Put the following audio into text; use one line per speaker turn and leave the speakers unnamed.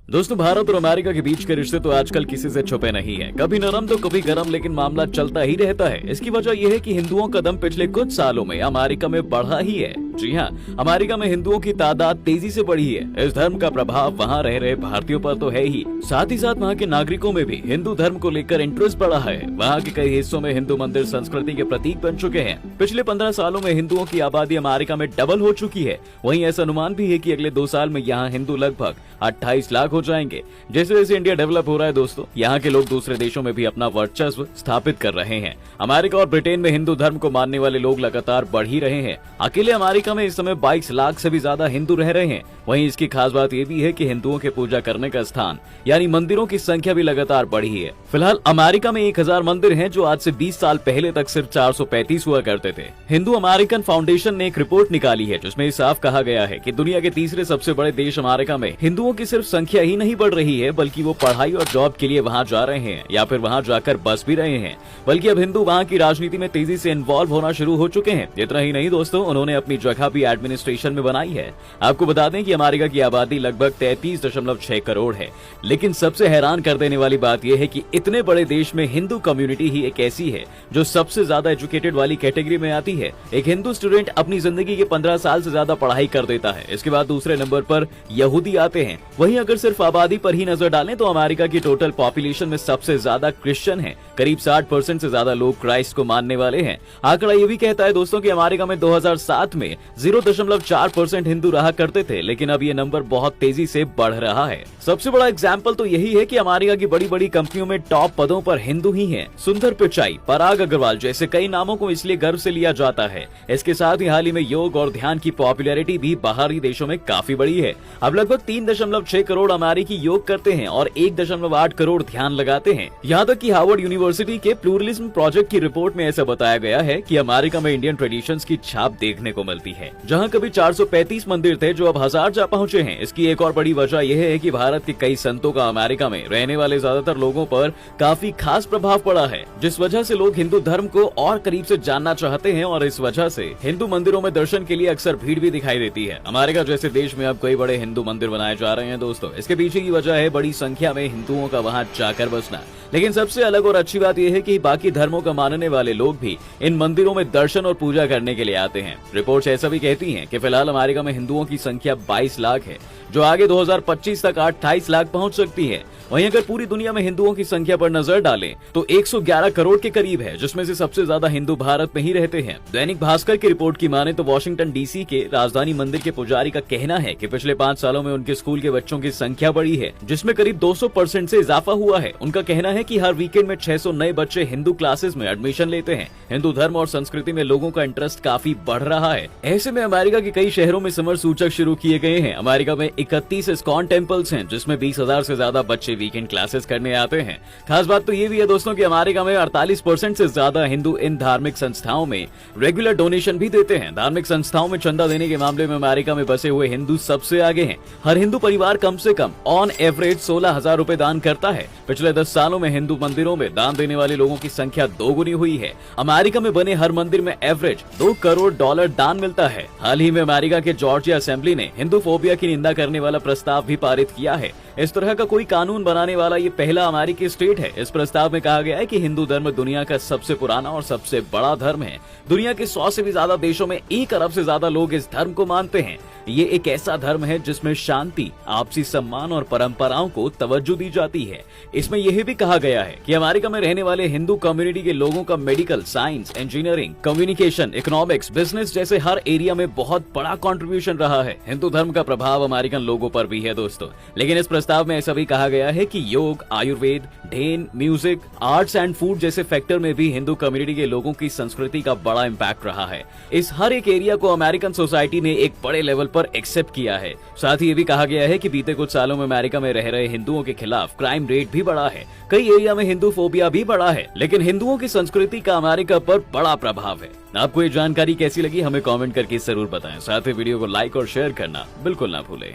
दोस्तों, भारत और अमेरिका के बीच के रिश्ते तो आजकल किसी से छुपे नहीं है। कभी नरम तो कभी गरम, लेकिन मामला चलता ही रहता है। इसकी वजह यह है कि हिंदुओं का दम पिछले कुछ सालों में अमेरिका में बढ़ा ही है। जी हाँ, अमेरिका में हिंदुओं की तादाद तेजी से बढ़ी है। इस धर्म का प्रभाव वहाँ रह रहे भारतीयों पर तो है ही, साथ ही साथ वहाँ के नागरिकों में भी हिंदू धर्म को लेकर इंटरेस्ट बढ़ा है। वहाँ के कई हिस्सों में हिंदू मंदिर संस्कृति के प्रतीक बन चुके हैं। पिछले 15 सालों में हिंदुओं की आबादी अमेरिका में डबल हो चुकी है। वहीं ऐसा अनुमान भी है कि अगले 2 साल में यहाँ हिंदू लगभग 28 लाख हो जाएंगे। जैसे जैसे इंडिया डेवलप हो रहा है दोस्तों, यहाँ के लोग दूसरे देशों में भी अपना वर्चस्व स्थापित कर रहे हैं। अमेरिका और ब्रिटेन में हिंदू धर्म को मानने वाले लोग लगातार बढ़ ही रहे हैं। अकेले अमेरिका में इस समय 22 लाख से भी ज्यादा हिंदू रह रहे हैं। वहीं इसकी खास बात यह भी है कि हिंदुओं के पूजा करने का स्थान यानी मंदिरों की संख्या भी लगातार बढ़ी है। फिलहाल अमेरिका में 1000 मंदिर हैं, जो आज से 20 साल पहले तक सिर्फ 435 हुआ करते थे। हिंदू अमेरिकन फाउंडेशन ने एक रिपोर्ट निकाली है, जिसमें साफ कहा गया है कि दुनिया के तीसरे सबसे बड़े देश अमेरिका में हिंदुओं की सिर्फ संख्या ही नहीं बढ़ रही है, बल्कि वो पढ़ाई और जॉब के लिए वहाँ जा रहे हैं या फिर वहाँ जाकर बस भी रहे हैं। बल्कि अब हिंदू वहाँ की राजनीति में तेजी से इन्वॉल्व होना शुरू हो चुके हैं। इतना ही नहीं दोस्तों, उन्होंने अपनी जगह भी एडमिनिस्ट्रेशन में बनाई है। आपको बता दें कि अमेरिका की आबादी लगभग 33.6 करोड़ है। लेकिन सबसे हैरान कर देने वाली बात यह है कि इतने बड़े देश में हिंदू कम्युनिटी ही एक ऐसी है जो सबसे ज्यादा एजुकेटेड वाली कैटेगरी में आती है। एक हिंदू स्टूडेंट अपनी जिंदगी के 15 साल से ज्यादा पढ़ाई कर देता है। इसके बाद दूसरे नंबर पर यहूदी आते हैं। वहीं अगर सिर्फ आबादी पर ही नजर डालें तो अमेरिका की टोटल पॉपुलेशन में सबसे ज्यादा क्रिश्चियन है। करीब 60% से ज्यादा लोग क्राइस्ट को मानने वाले हैं। आंकड़ा ये भी कहता है दोस्तों कि अमेरिका में 2007 में 0.4% हिंदू रहा करते थे, लेकिन अब ये नंबर बहुत तेजी से बढ़ रहा है। सबसे बड़ा एग्जाम्पल तो यही है कि अमेरिका की बड़ी बड़ी कंपनियों में टॉप पदों पर हिंदू ही हैं। सुंदर पिचाई, पराग अग्रवाल जैसे कई नामों को इसलिए गर्व से लिया जाता है। इसके साथ ही हाल ही में योग और ध्यान की पॉपुलैरिटी भी बाहरी देशों में काफी बड़ी है। अब लगभग 3.6 करोड़ अमेरिकी योग करते हैं और 1.8 करोड़ ध्यान लगाते हैं। यहाँ तक कि हार्वर्ड यूनिवर्सिटी के प्लूरलिज्म प्रोजेक्ट की रिपोर्ट में ऐसा बताया गया है कि अमेरिका में इंडियन ट्रेडिशंस की छाप देखने को मिलती है। जहाँ कभी 435 मंदिर थे, जो अब 1000 जा पहुंचे हैं। इसकी एक और बड़ी वजह यह है कि भारत के कई संतों का अमेरिका में रहने वाले ज्यादातर लोगों पर काफी खास प्रभाव पड़ा है, जिस वजह से लोग हिंदू धर्म को और करीब से जानना चाहते हैं और इस वजह से हिंदू मंदिरों में दर्शन के लिए अक्सर भीड़ भी दिखाई देती है। अमेरिका जैसे देश में अब कई बड़े हिंदू मंदिर बनाए जा रहे हैं दोस्तों। इसके पीछे की वजह है बड़ी संख्या में हिंदुओं का वहां जाकर बसना। लेकिन सबसे अलग और अच्छी बात यह है कि बाकी धर्मों का मानने वाले लोग भी इन मंदिरों में दर्शन और पूजा करने के लिए आते हैं। रिपोर्ट्स ऐसा भी कहती हैं कि फिलहाल अमेरिका में हिंदुओं की संख्या 22 लाख है, जो आगे 2025 तक 28 लाख पहुंच सकती है। वहीं अगर पूरी दुनिया में हिंदुओं की संख्या पर नजर डालें तो 111 करोड़ के करीब है, जिसमें से सबसे ज्यादा हिंदू भारत में ही रहते हैं। दैनिक भास्कर की रिपोर्ट की माने तो वाशिंगटन डीसी के राजधानी मंदिर के पुजारी का कहना है कि पिछले 5 सालों में उनके स्कूल के बच्चों की संख्या बढ़ी है, जिसमें करीब 200% से इजाफा हुआ है। उनका कहना है कि हर वीकेंड में 600 नए बच्चे हिंदू क्लासेस में एडमिशन लेते हैं। हिंदू धर्म और संस्कृति में लोगों का इंटरेस्ट काफी बढ़ रहा है। ऐसे में अमेरिका के कई शहरों में समर सूचक शुरू किए गए हैं। अमेरिका में 31 इस्कॉन टेम्पल्स हैं, जिसमें 20,000 से ज्यादा बच्चे वीकेंड क्लासेस करने आते हैं। खास बात तो ये भी है दोस्तों कि अमेरिका में 48% से ज्यादा हिंदू इन धार्मिक संस्थाओं में रेगुलर डोनेशन भी देते हैं। धार्मिक संस्थाओं में चंदा देने के मामले में अमेरिका में बसे हुए हिंदू सबसे आगे हैं। हर हिंदू परिवार कम से कम ऑन एवरेज 16,000 रुपए दान करता है। पिछले 10 सालों में हिंदू मंदिरों में दान देने वाले लोगों की संख्या 2 गुनी हुई है। अमेरिका में बने हर मंदिर में एवरेज $2 करोड़ दान मिलता है। हाल ही में अमेरिका के जॉर्जिया असेंबली ने हिंदू फोबिया की निंदा करने वाला प्रस्ताव भी पारित किया है। इस तरह का कोई कानून बनाने वाला ये पहला अमेरिकी स्टेट है। इस प्रस्ताव में कहा गया है कि हिंदू धर्म दुनिया का सबसे पुराना और सबसे बड़ा धर्म है। दुनिया के 100 से भी ज्यादा देशों में 1 अरब से ज्यादा लोग इस धर्म को मानते हैं। ये एक ऐसा धर्म है जिसमें शांति, आपसी सम्मान और परंपराओं को तवज्जो दी जाती है। इसमें यह भी कहा गया है कि अमेरिका में रहने वाले हिंदू कम्युनिटी के लोगों का medical, science, engineering, communication, economics, business जैसे हर एरिया में बहुत बड़ा कंट्रीब्यूशन रहा है। हिंदू धर्म का प्रभाव अमेरिकन लोगों पर भी है दोस्तों। लेकिन इस प्रस्ताव में ऐसा भी कहा गया है कि योग, आयुर्वेद, ढेन, म्यूजिक, आर्ट्स एंड फूड जैसे फैक्टर में भी हिंदू कम्युनिटी के लोगों की संस्कृति का बड़ा इम्पैक्ट रहा है। इस हर एक एरिया को अमेरिकन सोसाइटी ने एक बड़े लेवल पर एक्सेप्ट किया है। साथ ही ये भी कहा गया है कि बीते कुछ सालों में अमेरिका में रह रहे हिंदुओं के खिलाफ क्राइम रेट भी बढ़ा है। कई एरिया में हिंदू फोबिया भी बढ़ा है। लेकिन हिंदुओं की संस्कृति का अमेरिका पर बड़ा प्रभाव है। आपको ये जानकारी कैसी लगी हमें कमेंट करके जरूर बताएं। साथ ही वीडियो को लाइक और शेयर करना बिल्कुल ना भूलें।